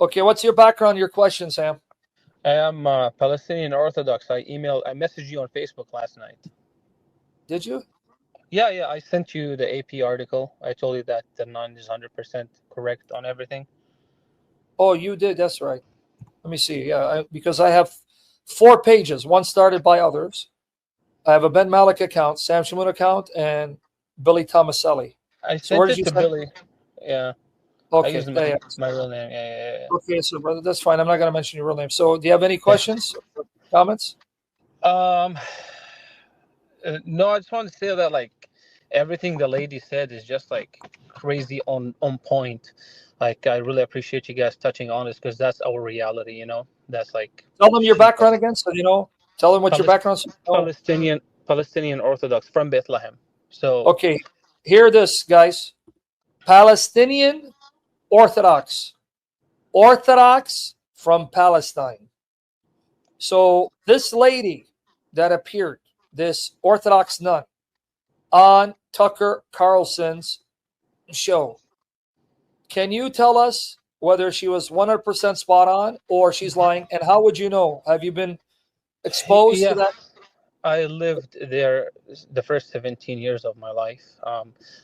Okay, what's your background, your question, Sam? I am Palestinian Orthodox. I messaged you on Facebook last night. Did you? Yeah, yeah, I sent you the AP article. I told you that the nun is 100% correct on everything. Oh, you did. That's right. Let me see. Yeah, because I have 4 pages. One started by others. I have a Ben Malik account, Sam Shamoun account, and Billy Tomaselli. I So where sent did it you to send? Billy. Yeah, I Okay, used yeah, yeah. my real name. Yeah, yeah, Okay, so brother, that's fine. I'm not going to mention your real name. So, do you have any questions, comments? yeah. No, I just want to say that like everything the lady said is just like crazy on point. Like I really appreciate you guys touching on this because that's our reality. That's like Tell them your she background again, so you know. Tell them what your Palest- background is. So you know. Palestinian Orthodox from Bethlehem. So Okay, hear this, guys. Palestinian Orthodox, Orthodox from Palestine. So this lady that appeared, this Orthodox nun, on Tucker Carlson's show, can you tell us whether she was 100% spot on or she's lying? And how would you know? Have you been exposed to yeah, that? I lived there the first 17 years of my life.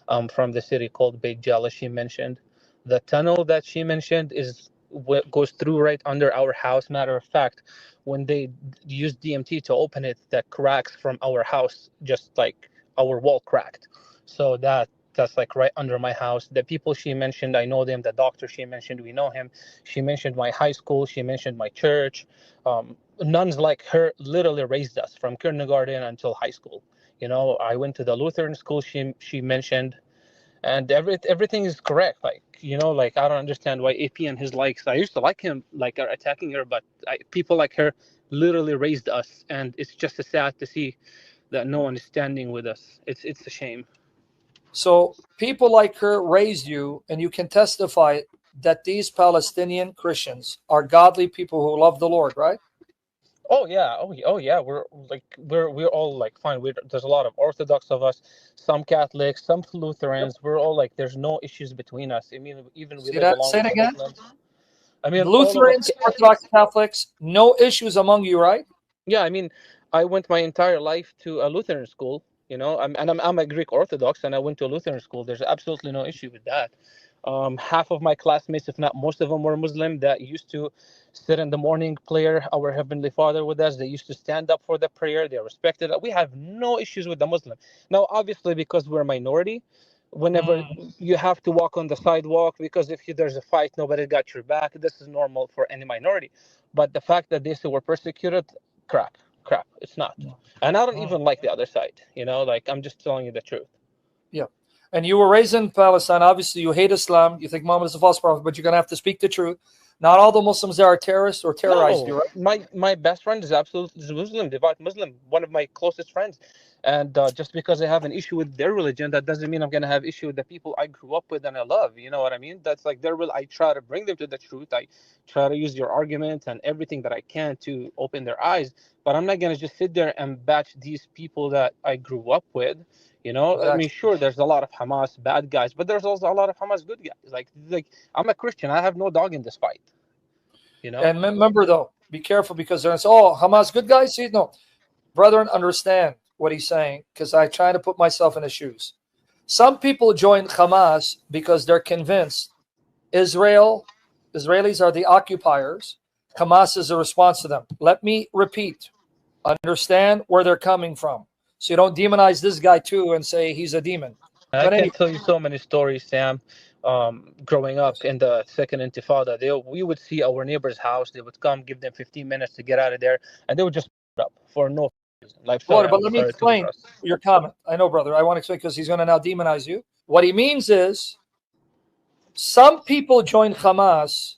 I'm from the city called Beit Jala. She mentioned the tunnel that she mentioned is what goes through right under our house. Matter of fact, when they use DMT to open it, that cracks from our house, just like our wall cracked. So that's like right under my house. The people she mentioned, I know them. The doctor she mentioned, we know him. She mentioned my high school. She mentioned my church. Nuns like her literally raised us from kindergarten until high school. I went to the Lutheran school she mentioned, and everything is correct. Like, like I don't understand why AP and his likes. I used to like him, like are attacking her, but people like her literally raised us, and it's just sad to see that no one is standing with us. It's a shame. So people like her raised you, and you can testify that these Palestinian Christians are godly people who love the Lord, right? Oh yeah, oh yeah. We're all like fine. There's a lot of Orthodox of us, some Catholics, some Yep. Lutherans. We're all like there's no issues between us. I mean, even we See live that? along Say with it the again. Muslims. I mean, all of us. Lutherans, Orthodox Catholics, no issues among you, right? Yeah, I mean, I went my entire life to a Lutheran school. I'm a Greek Orthodox, and I went to a Lutheran school. There's absolutely no issue with that. Half of my classmates, if not most of them, were Muslim that used to sit in the morning prayer, our Heavenly Father with us. They used to stand up for the prayer. They respected it. We have no issues with the Muslim. Now, obviously, because we're a minority, whenever Mm, you have to walk on the sidewalk, because if there's a fight, nobody got your back. This is normal for any minority. But the fact that they still were persecuted, crap, crap. It's not. mm, And I don't mm. even like the other side. Like I'm just telling you the truth. Yeah. And you were raised in Palestine. Obviously, you hate Islam. You think Muhammad is a false prophet, but you're going to have to speak the truth. Not all the Muslims there are terrorists or terrorized No, you, right? my best friend is absolutely is Muslim, devout Muslim, one of my closest friends. And just because I have an issue with their religion, that doesn't mean I'm gonna have issue with the people I grew up with and I love. You know what I mean? That's like their will. I try to bring them to the truth. I try to use your arguments and everything that I can to open their eyes. But I'm not gonna just sit there and bash these people that I grew up with. I mean, Exactly. sure, there's a lot of Hamas bad guys, but there's also a lot of Hamas good guys. Like I'm a Christian. I have no dog in this fight. You know. And remember, though, be careful because there's, oh, Hamas, good guys. See, no, brethren, understand what he's saying because I try to put myself in his shoes. Some people join Hamas because they're convinced Israel, Israelis are the occupiers. Hamas is a response to them. Let me repeat. Understand where they're coming from. So you don't demonize this guy too and say he's a demon. I But can anyway, tell you so many stories, Sam. Growing up yes. in the second Intifada, we would see our neighbor's house. They would come, give them 15 minutes to get out of there, and they would just put up for no reason. Like, sorry, But I'm let me sorry to be explain gross. your comment. I know, brother. I want to explain because he's going to now demonize you. What he means is some people join Hamas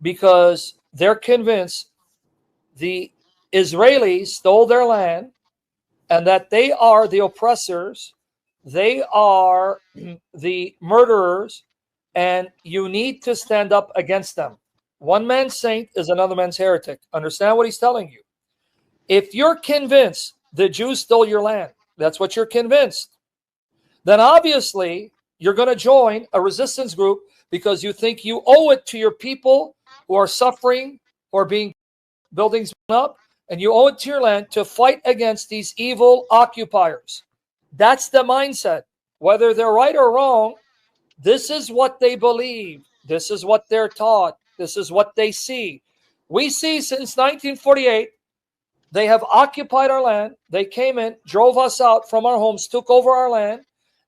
because they're convinced the Israelis stole their land and that they are the oppressors, they are the murderers, and you need to stand up against them. One man's saint is another man's heretic. Understand what he's telling you. If you're convinced the Jews stole your land, that's what you're convinced, then obviously you're going to join a resistance group because you think you owe it to your people who are suffering or being buildings up, and you owe it to your land to fight against these evil occupiers. That's the mindset. Whether they're right or wrong, this is what they believe. This is what they're taught. This is what they see. We see since 1948, they have occupied our land. They came in, drove us out from our homes, took over our land,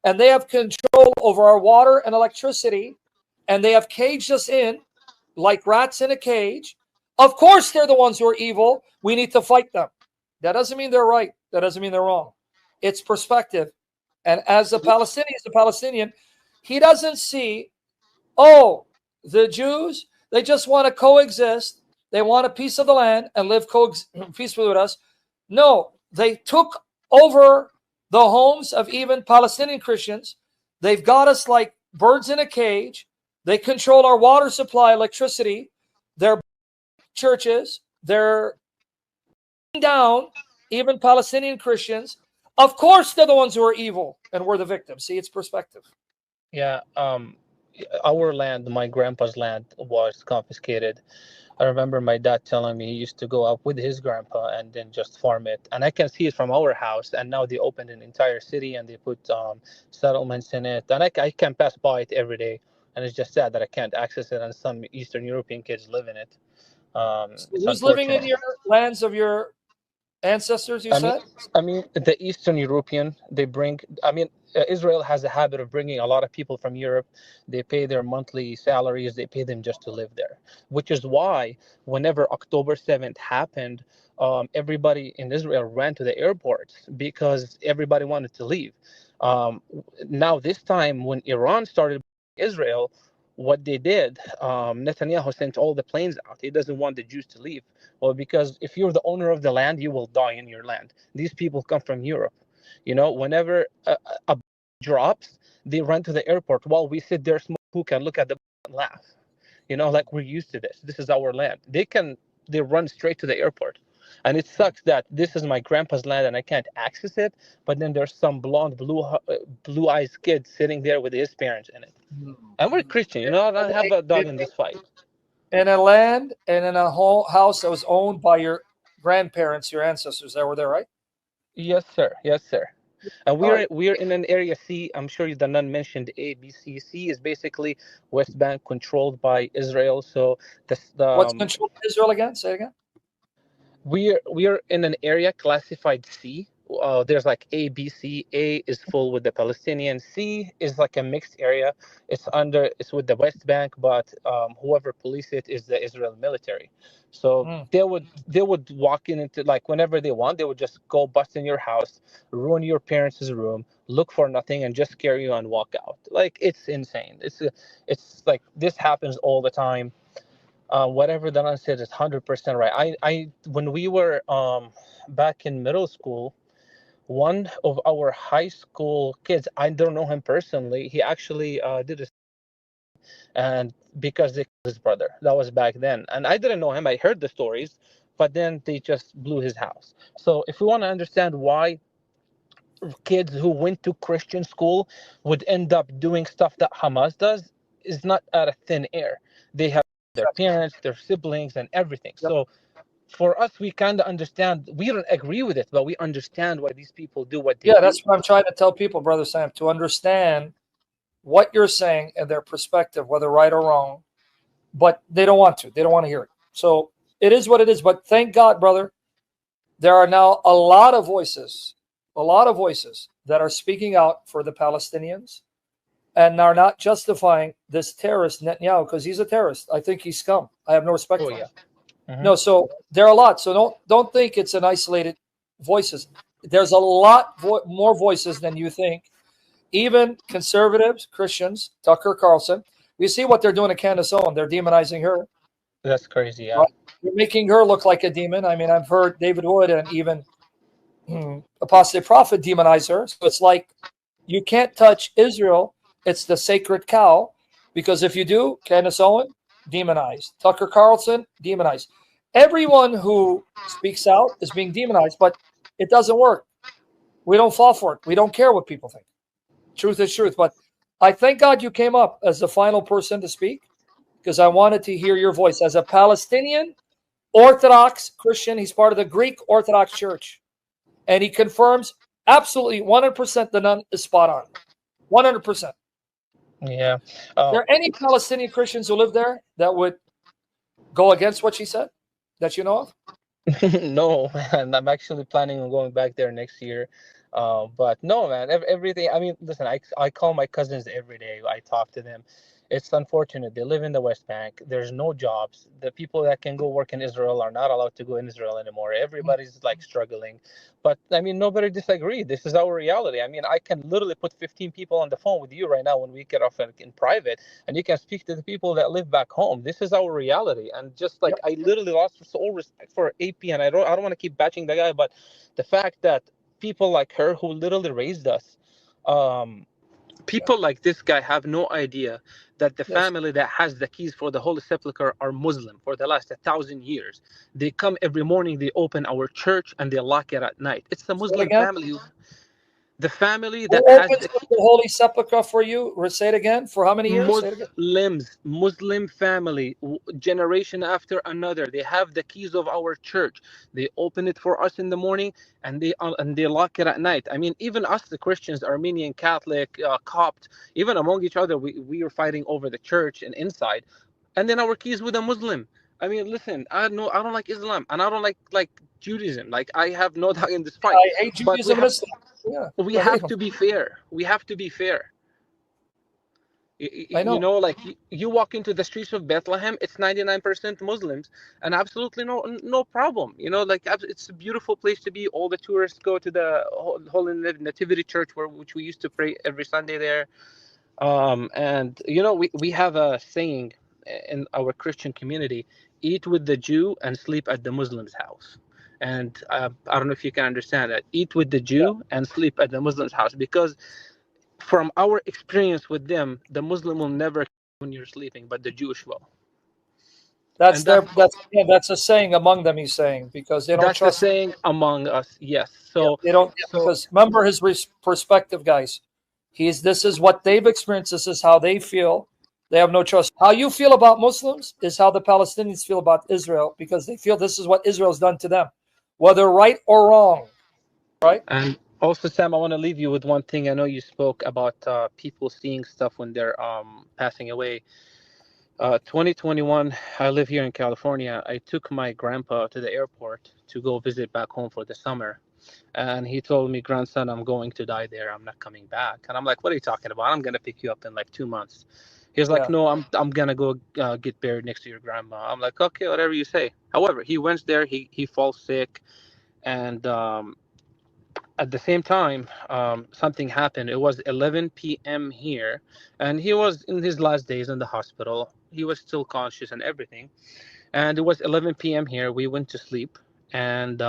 and they have control over our water and electricity, and they have caged us in like rats in a cage. Of course, they're the ones who are evil. We need to fight them. That doesn't mean they're right. That doesn't mean they're wrong. It's perspective. And as a Palestinian, he doesn't see, oh, the Jews, they just want to coexist. They want a piece of the land and live peacefully with us. No, they took over the homes of even Palestinian Christians. They've got us like birds in a cage. They control our water supply, electricity. They're churches. They're down even Palestinian Christians. Of course, they're the ones who are evil, and we're the victims. See, it's perspective. Yeah, our land, my grandpa's land, was confiscated. I remember my dad telling me he used to go up with his grandpa and then just farm it. And I can see it from our house. And now they opened an entire city and they put settlements in it. And I can pass by it every day. And it's just sad that I can't access it. And some Eastern European kids live in it. So It's who's living in unfortunate. your lands of your ancestors, you I mean, said? the Eastern European, they bring. Israel has a habit of bringing a lot of people from Europe. They pay their monthly salaries. They pay them just to live there, which is why whenever October 7th happened, everybody in Israel ran to the airports because everybody wanted to leave. Um, Now this time, when Iran started Israel, what they did, Netanyahu sent all the planes out. He doesn't want the Jews to leave. Well, because if you're the owner of the land, you will die in your land. These people come from Europe. Whenever a drops, they run to the airport while we sit there, smoke hookah, and look at the and laugh. Like we're used to this. This is our land. They run straight to the airport. And it sucks that this is my grandpa's land and I can't access it. But then there's some blonde, blue eyes kid sitting there with his parents in it. And we're Christian, I don't have a dog in this fight. In a land and in a whole house that was owned by your grandparents, your ancestors that were there, right? Yes, sir. Yes, sir. And All right. we're in an area C. I'm sure the nun mentioned A, B, C. C is basically West Bank controlled by Israel. So the What's controlled Israel again? Say it again. we're in an area classified C. There's like A, B, C. A is full with the Palestinian. C is like a mixed area. It's with the West Bank, but whoever police it is the Israel military. So Mm. they would walk in into, like, whenever they want, they would just go bust in your house, ruin your parents' room, look for nothing, and just scare you and walk out. Like, it's insane. It's like this happens all the time. Whatever Danan said is 100% right. I when we were back in middle school, one of our high school kids, I don't know him personally. He actually did this, and because they killed his brother, that was back then, and I didn't know him. I heard the stories, but then they just blew his house. So if we want to understand why kids who went to Christian school would end up doing stuff that Hamas does, is not out of thin air. They have their parents, their siblings, and everything. Yep. So for us, we kind of understand. We don't agree with it, but we understand why these people do what they Yeah, do. that's what I'm trying to tell people, Brother Sam, to understand what you're saying and their perspective, whether right or wrong, but they don't want to. They don't want to hear it. So it is what it is. But thank God, brother, there are now a lot of voices that are speaking out for the Palestinians and are not justifying this terrorist Netanyahu because he's a terrorist. I think he's scum. I have no respect Oh for him. yeah. No, so there are a lot. So don't think it's an isolated voices. There's a lot more voices than you think. Even conservatives, Christians, Tucker Carlson. We see what they're doing to Candace Owen. They're demonizing her. That's crazy. Yeah. Right? They're making her look like a demon. I mean, I've heard David Wood and even Apostate Prophet demonize her. So it's like you can't touch Israel. It's the sacred cow. Because if you do, Candace Owen, demonized. Tucker Carlson, demonized. Everyone who speaks out is being demonized, but it doesn't work. We don't fall for it. We don't care what people think. Truth is truth. But I thank God you came up as the final person to speak. because I wanted to hear your voice as a Palestinian Orthodox Christian. He's part of the Greek Orthodox Church, and he confirms absolutely 100% the nun is spot on. 100%. Yeah. Are there any Palestinian Christians who live there that would go against what she said that you know of? No, man. I'm actually planning on going back there next year. But no, man. Everything. I mean, listen. I call my cousins every day. I talk to them. It's unfortunate. They live in the West Bank. There's no jobs. The people that can go work in Israel are not allowed to go in Israel anymore. Everybody's like struggling. But I mean, nobody disagreed. This is our reality. I mean, I can literally put 15 people on the phone with you right now when we get off in private, and you can speak to the people that live back home. This is our reality. And just like Yep. I literally lost all respect for AP, and I don't want to keep batching the guy, but the fact that people like her who literally raised us, people like this guy have no idea that the Yes. family that has the keys for the Holy Sepulchre are Muslim for the last 1,000 years. They come every morning, they open our church, and they lock it at night. It's a Say it Muslim again. family. The family Who that has opens the up the Holy Sepulchre for you? Say it again. For how many years? Say it again. Muslim family, generation after another. They have the keys of our church. They open it for us in the morning, and they lock it at night. I mean, even us, the Christians, Armenian, Catholic, Copt, even among each other, we are fighting over the church and inside, and then our keys with a Muslim. I mean, listen, I don't like Islam, and I don't like Judaism. Like I have no doubt in this fight, I hate but Judaism and Islam. Yeah, we I hate have them. to be fair. We have to be fair. I You know. know, like you walk into the streets of Bethlehem, it's 99% Muslims, and absolutely no problem. You know, like it's a beautiful place to be. All the tourists go to the Holy Nativity Church, which we used to pray every Sunday there. And you know, we have a saying in our Christian community: eat with the Jew and sleep at the Muslim's house. And I don't know if you can understand that. Eat with the Yeah. Jew and sleep at the Muslim's house, because from our experience with them, the Muslim will never when you're sleeping, but the Jewish will. That's And that their. That's yeah, that's a saying among them. He's saying because they don't that's the trust. saying among us. Yes. Yeah, So they don't so because remember his perspective, guys. He's this is what they've experienced. This is how they feel. They have no trust. How you feel about Muslims is how the Palestinians feel about Israel because they feel this is what Israel's done to them, whether right or wrong. Right? and also, Sam, I want to leave you with one thing. I know you spoke about people seeing stuff when they're passing away. 2021, I live here in California. I took my grandpa to the airport to go visit back home for the summer. And he told me, grandson, I'm going to die there. I'm not coming back. And I'm like, what are you talking about? I'm going to pick you up in like 2 months. He was like, Yeah. no, I'm going to go get buried next to your grandma. I'm like, okay, whatever you say. However, he went there. He falls sick. And at the same time, something happened. It was 11 p.m. here. And he was in his last days in the hospital. He was still conscious and everything. And it was 11 p.m. here. We went to sleep. And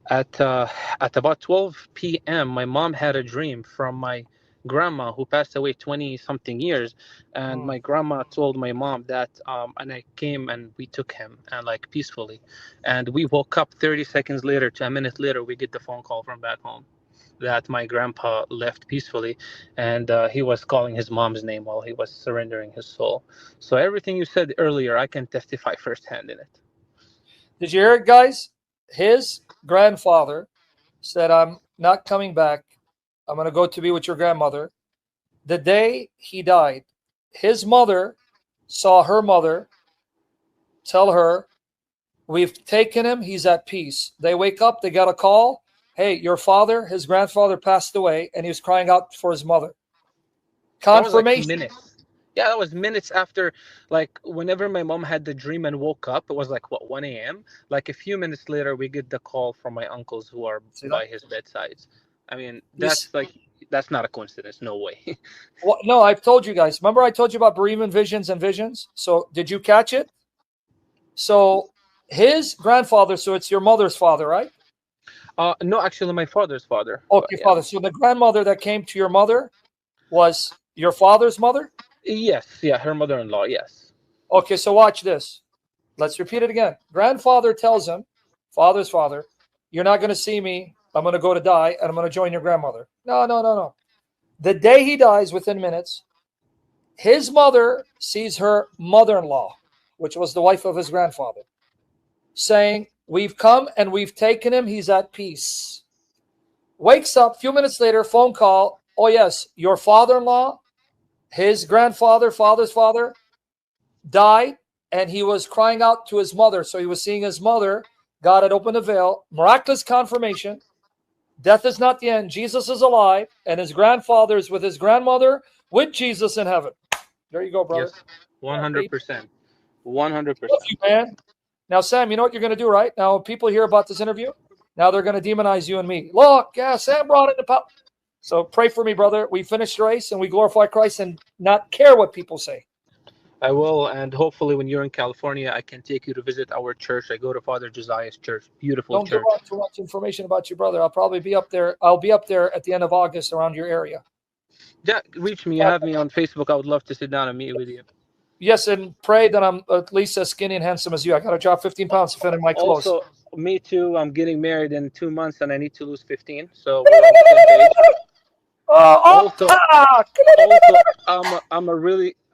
at about 12 p.m., my mom had a dream from my grandma who passed away 20 something years, and Mm. my grandma told my mom that, and I came and we took him and like peacefully, and we woke up 30 seconds later to a minute later we get the phone call from back home that my grandpa left peacefully, and he was calling his mom's name while he was surrendering his soul. So everything you said earlier, I can testify firsthand in it. Did you hear it, guys? His grandfather said, "I'm not coming back. I'm going to go to be with your grandmother." The day he died, his mother saw her mother tell her, "We've taken him. He's at peace." They wake up, they got a call. "Hey, your father, his grandfather passed away," and he was crying out for his mother. That was like Confirmation. minutes. Yeah, that was minutes after, like, whenever my mom had the dream and woke up, it was like, what, 1 a.m.? Like, a few minutes later, we get the call from my uncles who are See that? by his bedsides. I mean, This, that's not a coincidence. No way. well, no, I've told you guys. Remember, I told you about bereavement visions and visions. So, did you catch it? So, his grandfather. So, it's your mother's father, right? No, actually, my father's father. But Okay, yeah. father. So, the grandmother that came to your mother was your father's mother. Yes, yeah, her mother-in-law, yes. Okay, so watch this. Let's repeat it again. Grandfather tells him, father's father, "You're not going to see me. I'm going to go to die, and I'm going to join your grandmother." No, no, no, no. The day he dies, within minutes, His mother sees her mother-in-law, which was the wife of his grandfather, saying, "We've come and we've taken him. He's at peace." Wakes up a few minutes later, phone call. "Oh yes, your father-in-law, his grandfather, father's father, died, and he was crying out to his mother." So he was seeing his mother. God had opened the veil. Miraculous confirmation. Death is not the end. Jesus is alive, and his grandfather is with his grandmother with Jesus in heaven. There you go, brother. Yes, 100%. 100%. Love you, man. Now, Sam, you know what you're going to do, right? Now, people hear about this interview. Now they're going to demonize you and me. Look, yeah, Sam brought it to power. So pray for me, brother. We finish the race and we glorify Christ and not care what people say. I will, and hopefully when you're in California, I can take you to visit our church. I go to Father Josiah's church. Beautiful Don't church. give out too much information about you, brother. I'll probably be up there. I'll be up there at the end of August around your area. Yeah, reach me. You have me on Facebook. I would love to sit down and meet with you. Yes, and pray that I'm at least as skinny and handsome as you. I got to drop 15 pounds to fit in my clothes. Also, me too. I'm getting married in 2 months, and I need to lose 15. So we're on the same page. Also,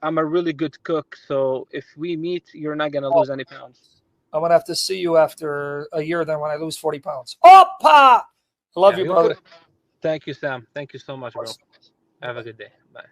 I'm a really good cook. So if we meet, you're not gonna lose any pounds. I'm gonna have to see you after a year then when I lose 40 pounds. Oppa! Love you, brother. Thank you, Sam. Thank you so much, bro. Have a good day. Bye.